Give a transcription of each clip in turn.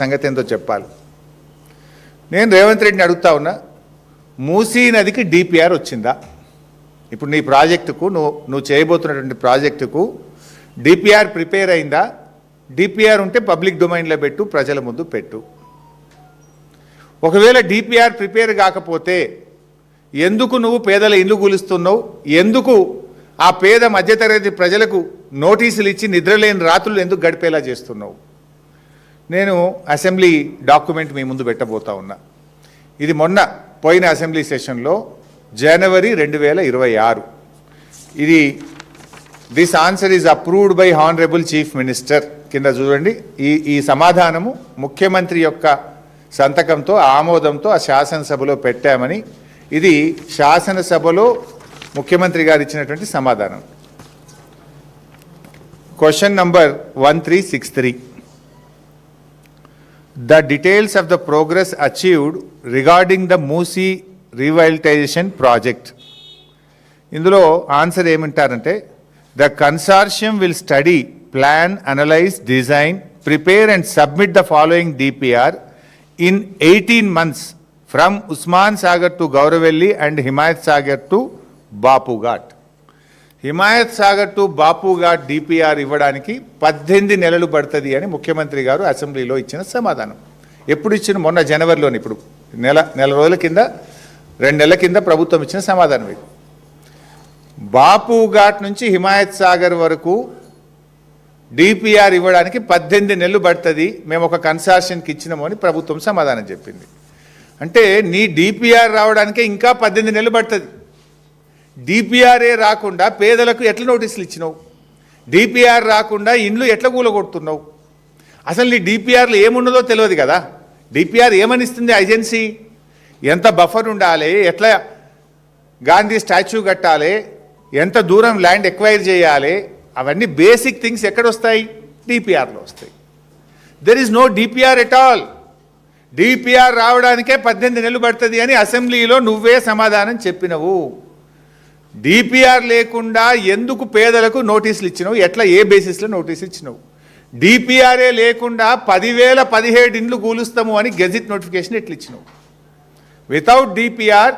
సంగతి ఏందో చెప్పాలి. నేను రేవంత్ రెడ్డిని అడుగుతా ఉన్నా, మూసీ నదికి డిపిఆర్ వచ్చిందా? ఇప్పుడు నీ ప్రాజెక్టుకు నువ్వు చేయబోతున్నటువంటి ప్రాజెక్టుకు డిపిఆర్ ప్రిపేర్ అయిందా? డిపిఆర్ ఉంటే పబ్లిక్ డొమైన్లో పెట్టు, ప్రజల ముందు పెట్టు. ఒకవేళ డిపిఆర్ ప్రిపేర్ కాకపోతే ఎందుకు నువ్వు పేదల ఇల్లు కూలుస్తున్నావు? ఎందుకు ఆ పేద మధ్యతరగతి ప్రజలకు నోటీసులు ఇచ్చి నిద్రలేని రాత్రులు ఎందుకు గడిపేలా చేస్తున్నావు? నేను అసెంబ్లీ డాక్యుమెంట్ మీ ముందు పెట్టబోతా ఉన్నా. ఇది మొన్న పోయిన అసెంబ్లీ సెషన్లో జనవరి 2026. ఇది this answer is approved by honourable chief minister కింద చూడండి. ఈ సమాధానము ముఖ్యమంత్రి యొక్క సంతకంతో ఆమోదంతో ఆ శాసనసభలో పెట్టామని, ఇది శాసనసభలో ముఖ్యమంత్రి గారు ఇచ్చినటువంటి సమాధానం. Question number 1363. The details of the progress achieved regarding the Moosi revitalization project. ఇందులో ఆన్సర్ ఏమంటారంటే, the consortium will study, plan, analyze, design, prepare and submit the following DPR in 18 months from Usman Sagar to Gauravelli and Himayat Sagar to Bapu Ghat. Himayat Sagar to Bapu ghat DPR ఇవ్వడానికి 18 నెలలు పడుతుంది అని ముఖ్యమంత్రి గారు అసెంబ్లీలో ఇచ్చిన సమాధానం. ఎప్పుడు ఇచ్చిన? మొన్న జనవరిలోని. ఇప్పుడు నెల రోజుల కింద, 2 నెలల కింద ప్రభుత్వం ఇచ్చిన సమాధానం ఇది. బాపు ఘాట్ నుంచి హిమాయత్ సాగర్ వరకు డిపిఆర్ ఇవ్వడానికి 18 నెలలు పడుతుంది, మేము ఒక కన్సార్షన్కి ఇచ్చినాము అని ప్రభుత్వం సమాధానం చెప్పింది. అంటే నీ డిపిఆర్ రావడానికే ఇంకా 18 నెలలు పడుతుంది. డిపిఆర్ఏ రాకుండా పేదలకు ఎట్లా నోటీసులు ఇచ్చినావు? డిపిఆర్ రాకుండా ఇండ్లు ఎట్లా కూలగొడుతున్నావు? అసలు నీ డిపిఆర్లో ఏమున్నదో తెలియదు కదా. డిపిఆర్ ఏమనిస్తుంది ఏజెన్సీ? ఎంత బఫర్ ఉండాలి, ఎట్లా గాంధీ స్టాచ్యూ కట్టాలి, ఎంత దూరం ల్యాండ్ ఎక్వైర్ చేయాలి, అవన్నీ బేసిక్ థింగ్స్ ఎక్కడొస్తాయి? డిపిఆర్లో వస్తాయి. There is no DPR at all. DPR రావడానికే 18 నెలలు పడుతుంది అని అసెంబ్లీలో నువ్వే సమాధానం చెప్పినవు. డిపిఆర్ లేకుండా ఎందుకు పేదలకు నోటీసులు ఇచ్చినావు? ఎట్లా, ఏ బేసిస్లో నోటీసులు ఇచ్చినావు? డిపిఆర్ఏ లేకుండా 10,017 ఇండ్లు కూలుస్తాము అని గెజిట్ నోటిఫికేషన్ ఎట్లా ఇచ్చినావు? వితౌట్ డిపిఆర్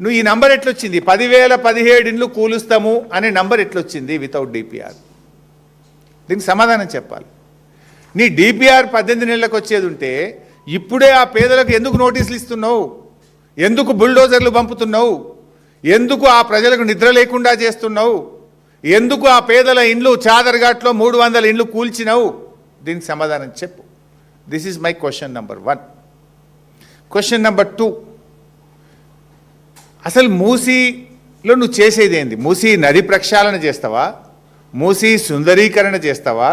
నువ్వు ఈ నంబర్ ఎట్లొచ్చింది? 10,017 ఇండ్లు కూలుస్తాము అనే నంబర్ ఎట్లొచ్చింది వితౌట్ డిపిఆర్? దీనికి సమాధానం చెప్పాలి. నీ డిపిఆర్ 18 నెలలకు వచ్చేది ఉంటే ఇప్పుడే ఆ పేదలకు ఎందుకు నోటీసులు ఇస్తున్నావు? ఎందుకు బుల్డోజర్లు పంపుతున్నావు? ఎందుకు ఆ ప్రజలకు నిద్ర లేకుండా చేస్తున్నావు? ఎందుకు ఆ పేదల ఇండ్లు చాదర్ఘాట్లో 300 ఇండ్లు కూల్చినావు? దీనికి సమాధానం చెప్పు. This is my question number 1. Question number 2, అసలు మూసీలో నువ్వు చేసేది ఏంది? మూసీ నది ప్రక్షాళన చేస్తావా? మూసీ సుందరీకరణ చేస్తావా?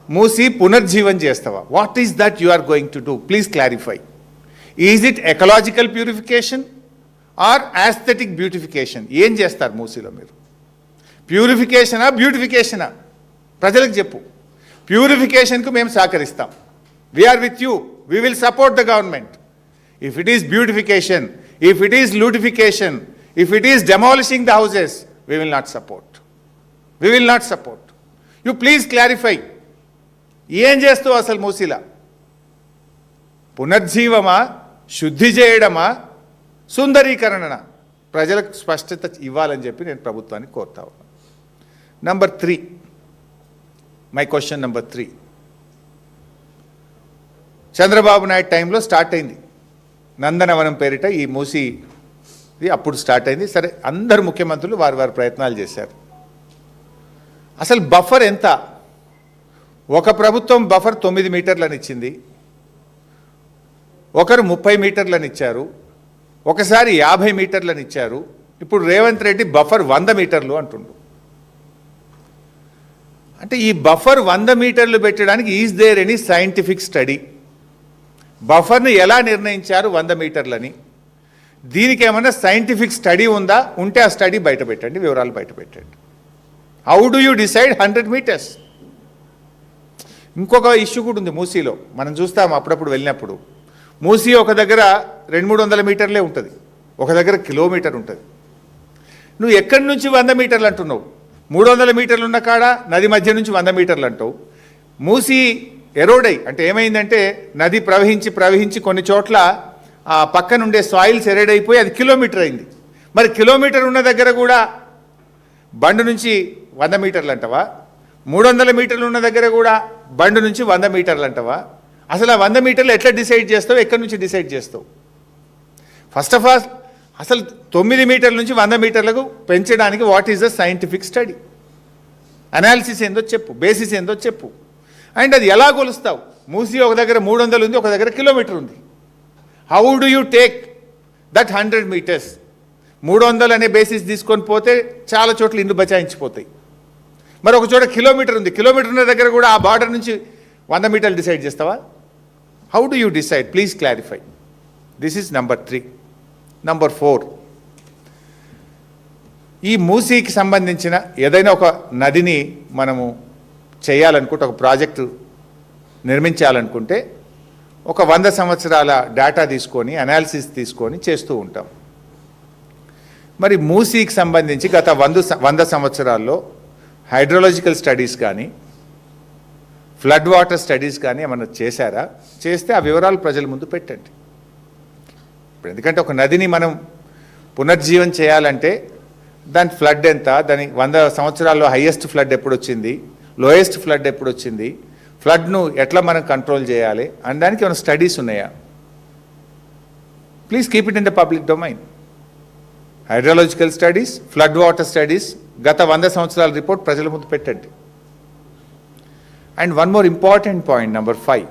మూసీ పునర్జీవన్ చేస్తావా? What is that you are going to do? Please clarify. Is it ecological purification or aesthetic beautification? ఏం చేస్తారు మూసీలో మీరు? ప్యూరిఫికేషనా, బ్యూటిఫికేషనా? ప్రజలకు చెప్పు. ప్యూరిఫికేషన్కు మేము సహకరిస్తాం. We are with you, we will support the government. If it is beautification, if it is lootification, if it is demolishing the houses, we will not support. We will not support. You please clarify. ఏం చేస్తావు అసలు మూసీలా? పునర్జీవమా, శుద్ధి చేయడమా, సుందరీకరణ? ప్రజలకు స్పష్టత ఇవ్వాలని చెప్పి నేను ప్రభుత్వాన్ని కోరుతా ఉన్నాను. Number 3, my question number 3. Chandrababu Naidu టైంలో స్టార్ట్ అయింది నందనవనం పేరిట ఈ మూసీది. అప్పుడు స్టార్ట్ అయింది. సరే, అందరు ముఖ్యమంత్రులు వారి ప్రయత్నాలు చేశారు. అసలు బఫర్ ఎంత? ఒక ప్రభుత్వం బఫర్ 9 మీటర్లని ఇచ్చింది, ఒకరు 30 మీటర్లని ఇచ్చారు, ఒకసారి 50 మీటర్లని ఇచ్చారు. ఇప్పుడు రేవంత్ రెడ్డి బఫర్ 100 మీటర్లు అంటుండు. అంటే ఈ బఫర్ 100 మీటర్లు పెట్టడానికి is there any scientific study? బఫర్ని ఎలా నిర్ణయించారు 100 మీటర్లని? దీనికి ఏమైనా సైంటిఫిక్ స్టడీ ఉందా? ఉంటే ఆ స్టడీ బయట పెట్టండి, వివరాలు బయట పెట్టండి. How do you decide 100 metres? ఇంకొక ఇష్యూ కూడా ఉంది మూసీలో. మనం చూస్తాం అప్పుడప్పుడు వెళ్ళినప్పుడు. మూసీ ఒక దగ్గర 200-300 మీటర్లే ఉంటుంది, ఒక దగ్గర కిలోమీటర్ ఉంటుంది. నువ్వు ఎక్కడి నుంచి 100 మీటర్లు అంటున్నావు? 300 మీటర్లు ఉన్న కాడ నది మధ్య నుంచి 100 మీటర్లు అంటావు. మూసీ ఎరోడ్ అయ్యి, అంటే ఏమైందంటే నది ప్రవహించి కొన్ని చోట్ల ఆ పక్కన ఉండే సాయిల్స్ ఎరోడ్ అయిపోయి అది కిలోమీటర్ అయింది. మరి కిలోమీటర్ ఉన్న దగ్గర కూడా బండు నుంచి 100 మీటర్లు అంటవా, 300 మీటర్లు ఉన్న దగ్గర కూడా బండు నుంచి 100 మీటర్లు అంటవా? అసలు ఆ 100 మీటర్లు ఎట్లా డిసైడ్ చేస్తావు, ఎక్కడి నుంచి డిసైడ్ చేస్తావు? ఫస్ట్ ఆఫ్ ఆల్ అసలు 9 మీటర్ల నుంచి 100 మీటర్లకు పెంచడానికి what is the scientific study? Analysis ఏందో చెప్పు, బేసిస్ ఏందో చెప్పు. అండ్ అది ఎలా కొలుస్తావు? మూసీ ఒక దగ్గర 300 ఉంది, ఒక దగ్గర కిలోమీటర్ ఉంది. How do you take that 100 metres? 300 అనే బేసిస్ తీసుకొని పోతే చాలా చోట్ల ఇండ్లు బచాయించిపోతాయి. మరి ఒక చోట కిలోమీటర్ ఉంది, కిలోమీటర్ ఉన్న దగ్గర కూడా ఆ బార్డర్ నుంచి 100 మీటర్లు డిసైడ్ చేస్తావా? How do you decide? Please clarify. This is number 3. Number 4, ఈ మూసీకి సంబంధించిన ఏదైనా ఒక నదిని మనము చేయాలనుకుంటే, ఒక ప్రాజెక్టు నిర్మించాలనుకుంటే ఒక 100 సంవత్సరాల డేటా తీసుకొని, అనాలిసిస్ తీసుకొని చేస్తూ ఉంటాం. మరి మూసీకి సంబంధించి గత 100 సంవత్సరాల్లో హైడ్రోలాజికల్ స్టడీస్ కానీ, ఫ్లడ్ వాటర్ స్టడీస్ కానీ ఏమన్నా చేశారా? చేస్తే ఆ వివరాలు ప్రజల ముందు పెట్టండి. ఇప్పుడు ఎందుకంటే ఒక నదిని మనం పునర్జీవం చేయాలంటే దాని ఫ్లడ్ ఎంత, దాని 100 సంవత్సరాల్లో హైయెస్ట్ ఫ్లడ్ ఎప్పుడు వచ్చింది, లోయెస్ట్ ఫ్లడ్ ఎప్పుడు వచ్చింది, ఫ్లడ్ను ఎట్లా మనం కంట్రోల్ చేయాలి అని దానికి ఏమైనా స్టడీస్ ఉన్నాయా? Please keep it in the public domain. Hydrological studies, flood water studies, గత 100 సంవత్సరాల రిపోర్ట్ ప్రజల ముందు పెట్టండి. And one more important point, number 5.